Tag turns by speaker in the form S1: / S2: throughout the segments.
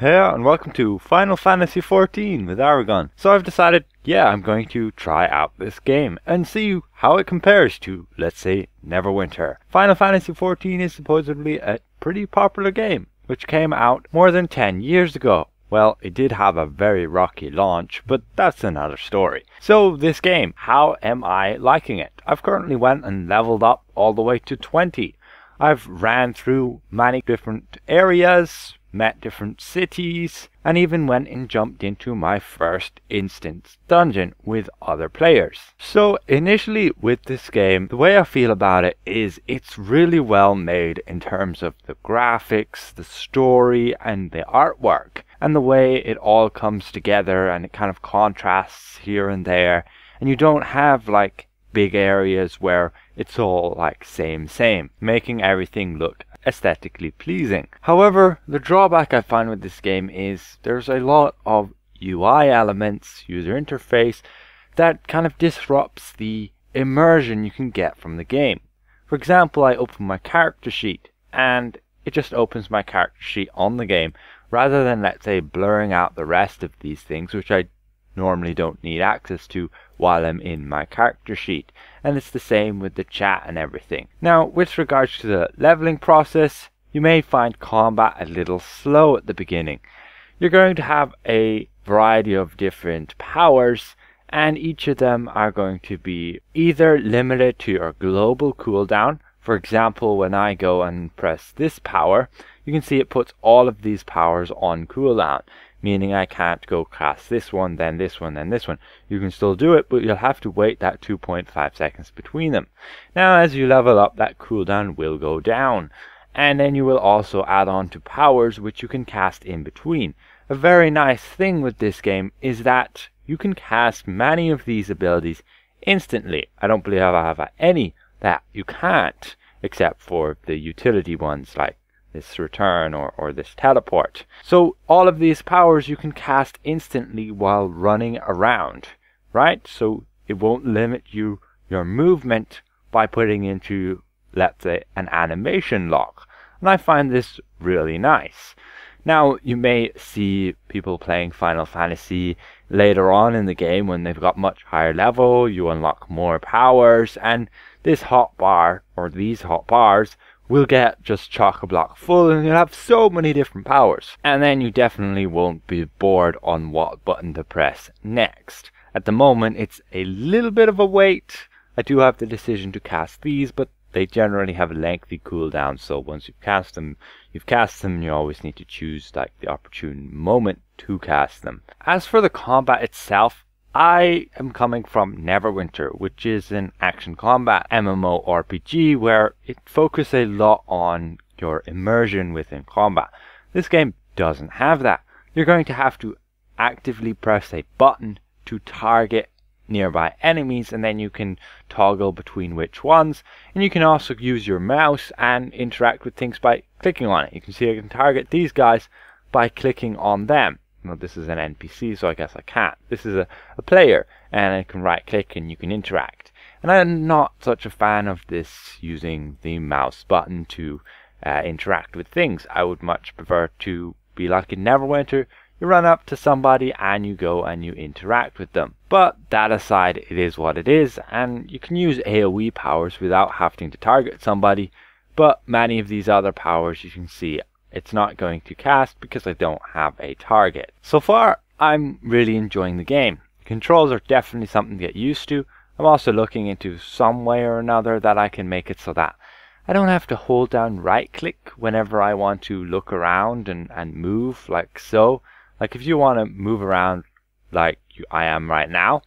S1: Yeah, and welcome to Final Fantasy XIV with Aragon. So I've decided, I'm going to try out this game and see how it compares to, let's say, Neverwinter. Final Fantasy XIV is supposedly a pretty popular game, which came out more than 10 years ago. Well, it did have a very rocky launch, but that's another story. So this game, how am I liking it? I've currently went and leveled up all the way to 20. I've ran through many different areas, met different cities, and even went and jumped into my first instance dungeon with other players. So initially with this game, the way I feel about it is it's really well made in terms of the graphics, the story, and the artwork, and the way it all comes together and it kind of contrasts here and there, and you don't have like big areas where it's all like same, making everything look aesthetically pleasing. However, the drawback I find with this game is there's a lot of UI elements, user interface, that kind of disrupts the immersion you can get from the game. For example, I open my character sheet and it just opens my character sheet on the game rather than, let's say, blurring out the rest of these things, which I normally don't need access to while I'm in my character sheet. And it's the same with the chat and everything. Now, with regards to the leveling process, you may find combat a little slow at the beginning. You're going to have a variety of different powers, and each of them are going to be either limited to your global cooldown. For example, when I go and press this power, you can see it puts all of these powers on cooldown, meaning I can't go cast this one, then this one, then this one. You can still do it, but you'll have to wait that 2.5 seconds between them. Now, as you level up, that cooldown will go down. And then you will also add on to powers which you can cast in between. A very nice thing with this game is that you can cast many of these abilities instantly. I don't believe I have any that you can't, except for the utility ones like this return or this teleport. So all of these powers you can cast instantly while running around, right? So it won't limit your movement by putting into, let's say, an animation lock. And I find this really nice. Now, you may see people playing Final Fantasy later on in the game when they've got much higher level, you unlock more powers, and this hotbar, or these hotbars, will get just chock-a-block full, and you'll have so many different powers. And then you definitely won't be bored on what button to press next. At the moment, it's a little bit of a wait. I do have the decision to cast these, but they generally have a lengthy cooldown, so once you've cast them, you always need to choose like the opportune moment to cast them. As for the combat itself, I am coming from Neverwinter, which is an action combat MMORPG where it focuses a lot on your immersion within combat. This game doesn't have that. You're going to have to actively press a button to target nearby enemies, and then you can toggle between which ones, and you can also use your mouse and interact with things by clicking on it. You can see I can target these guys by clicking on them. Well, this is an NPC, so I guess I can't. This is a player, and I can right click and you can interact. And I'm not such a fan of this using the mouse button to interact with things. I would much prefer to be like in Neverwinter. You run up to somebody and you go and you interact with them. But that aside, it is what it is, and you can use AoE powers without having to target somebody. But many of these other powers, you can see it's not going to cast because I don't have a target. So far, I'm really enjoying the game. The controls are definitely something to get used to. I'm also looking into some way or another that I can make it so that I don't have to hold down right click whenever I want to look around and move like so. Like if you want to move around like I am right now,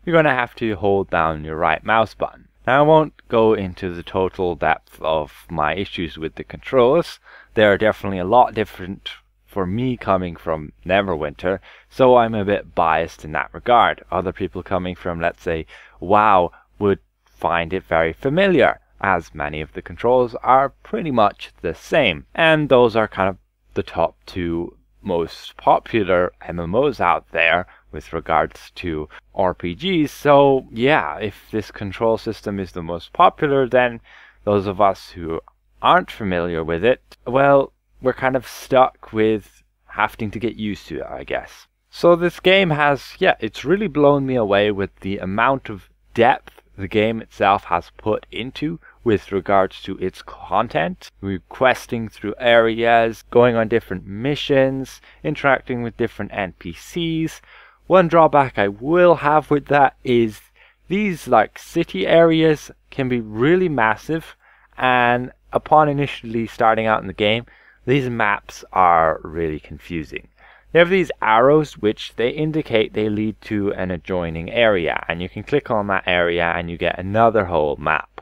S1: you're going to have to hold down your right mouse button. Now I won't go into the total depth of my issues with the controls. They are definitely a lot different for me coming from Neverwinter, so I'm a bit biased in that regard. Other people coming from, let's say, WoW would find it very familiar, as many of the controls are pretty much the same. And those are kind of the top two most popular MMOs out there with regards to RPGs. So yeah, if this control system is the most popular, then those of us who aren't familiar with it, well, we're kind of stuck with having to get used to it, I guess. So this game has, yeah, it's really blown me away with the amount of depth the game itself has put into with regards to its content. We're questing through areas, going on different missions, interacting with different NPCs. One drawback I will have with that is these like city areas can be really massive, and upon initially starting out in the game, these maps are really confusing. They have these arrows which they indicate they lead to an adjoining area, and you can click on that area and you get another whole map.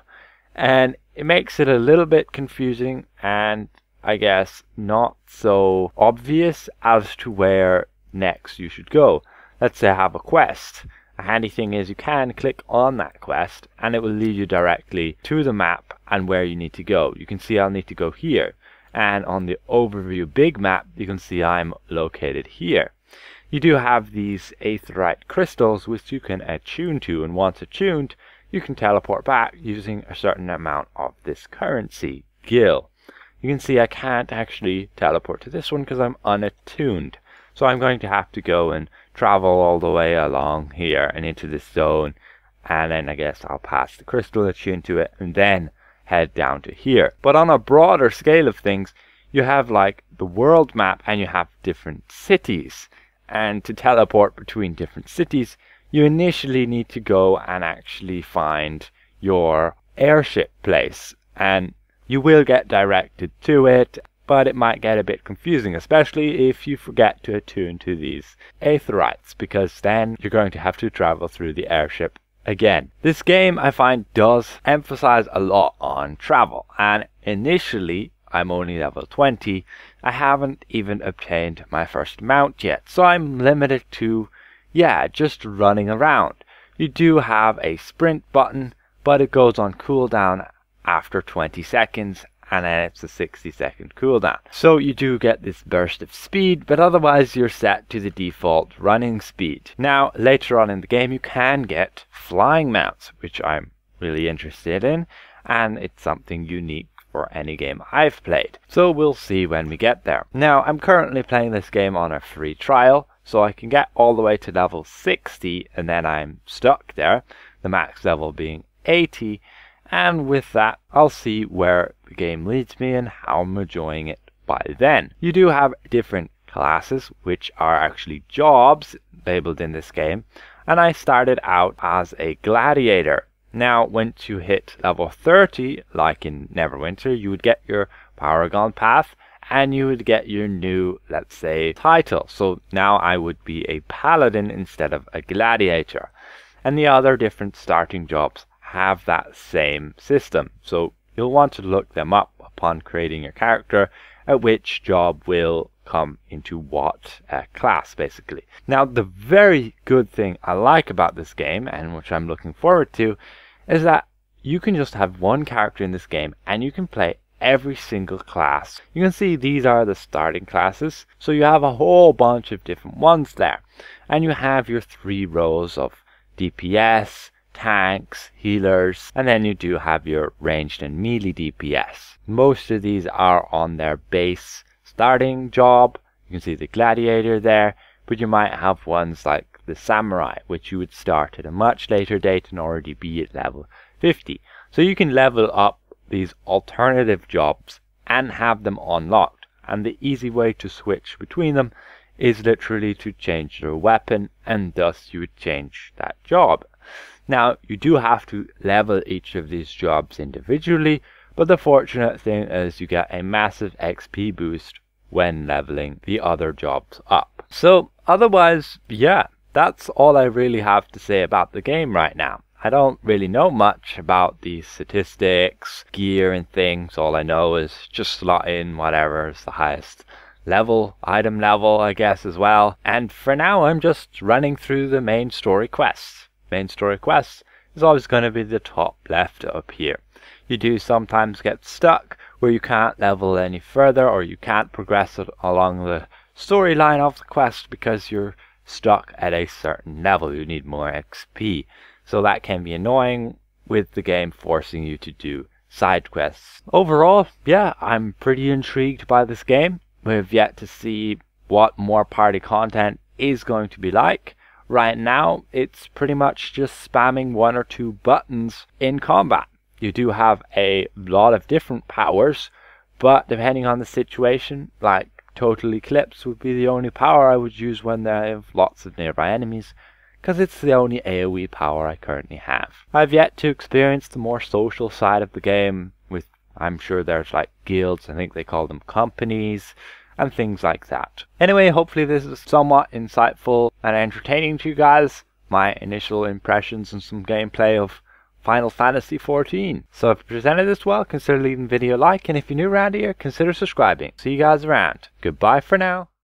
S1: And it makes it a little bit confusing and I guess not so obvious as to where next you should go. Let's say I have a quest. A handy thing is you can click on that quest and it will lead you directly to the map and where you need to go. You can see I'll need to go here. And on the overview big map, you can see I'm located here. You do have these aetheryte crystals which you can attune to, and once attuned, you can teleport back using a certain amount of this currency, gil. You can see I can't actually teleport to this one because I'm unattuned. So I'm going to have to go and travel all the way along here and into this zone, and then I guess I'll pass the crystal, attune to it, and then head down to here. But on a broader scale of things, you have like the world map and you have different cities, and to teleport between different cities you initially need to go and actually find your airship place, and you will get directed to it, but it might get a bit confusing, especially if you forget to attune to these aetherytes, because then you're going to have to travel through the airship again. This game I find does emphasize a lot on travel, and initially I'm only level 20. I haven't even obtained my first mount yet, so I'm limited to, yeah, just running around. You do have a sprint button, but it goes on cooldown after 20 seconds, and then it's a 60-second cooldown. So you do get this burst of speed, but otherwise you're set to the default running speed. Now, later on in the game you can get flying mounts, which I'm really interested in, and it's something unique for any game I've played. So we'll see when we get there. Now, I'm currently playing this game on a free trial, so I can get all the way to level 60, and then I'm stuck there, the max level being 80. And with that, I'll see where the game leads me and how I'm enjoying it by then. You do have different classes, which are actually jobs labeled in this game. And I started out as a gladiator. Now, once you hit level 30, like in Neverwinter, you would get your Paragon path and you would get your new, let's say, title. So now I would be a paladin instead of a gladiator. And the other different starting jobs have that same system, so you'll want to look them up upon creating your character, at which job will come into what class basically. Now, the very good thing I like about this game, and which I'm looking forward to, is that you can just have one character in this game and you can play every single class. You can see these are the starting classes, so you have a whole bunch of different ones there, and you have your 3 rows of DPS, tanks, healers, and then you do have your ranged and melee DPS. Most of these are on their base starting job. You can see the gladiator there, but you might have ones like the samurai, which you would start at a much later date and already be at level 50. So you can level up these alternative jobs and have them unlocked, and the easy way to switch between them is literally to change your weapon, and thus you would change that job. Now, you do have to level each of these jobs individually, but the fortunate thing is you get a massive XP boost when leveling the other jobs up. So, otherwise, yeah, that's all I really have to say about the game right now. I don't really know much about the statistics, gear and things. All I know is just slot in whatever is the highest level, item level, I guess, as well. And for now, I'm just running through the main story quests. Main story quests is always going to be the top left up here. You do sometimes get stuck where you can't level any further, or you can't progress it along the storyline of the quest because you're stuck at a certain level. You need more XP. So that can be annoying, with the game forcing you to do side quests. Overall, yeah, I'm pretty intrigued by this game. We've yet to see what more party content is going to be like. Right now, it's pretty much just spamming 1 or 2 buttons in combat. You do have a lot of different powers, but depending on the situation, like Total Eclipse would be the only power I would use when I have lots of nearby enemies, because it's the only AoE power I currently have. I've yet to experience the more social side of the game with, I'm sure there's like guilds, I think they call them companies, and things like that. Anyway, hopefully this is somewhat insightful and entertaining to you guys. My initial impressions and some gameplay of Final Fantasy XIV. So if you presented this well, consider leaving the video a like, and if you're new around here, consider subscribing. See you guys around. Goodbye for now.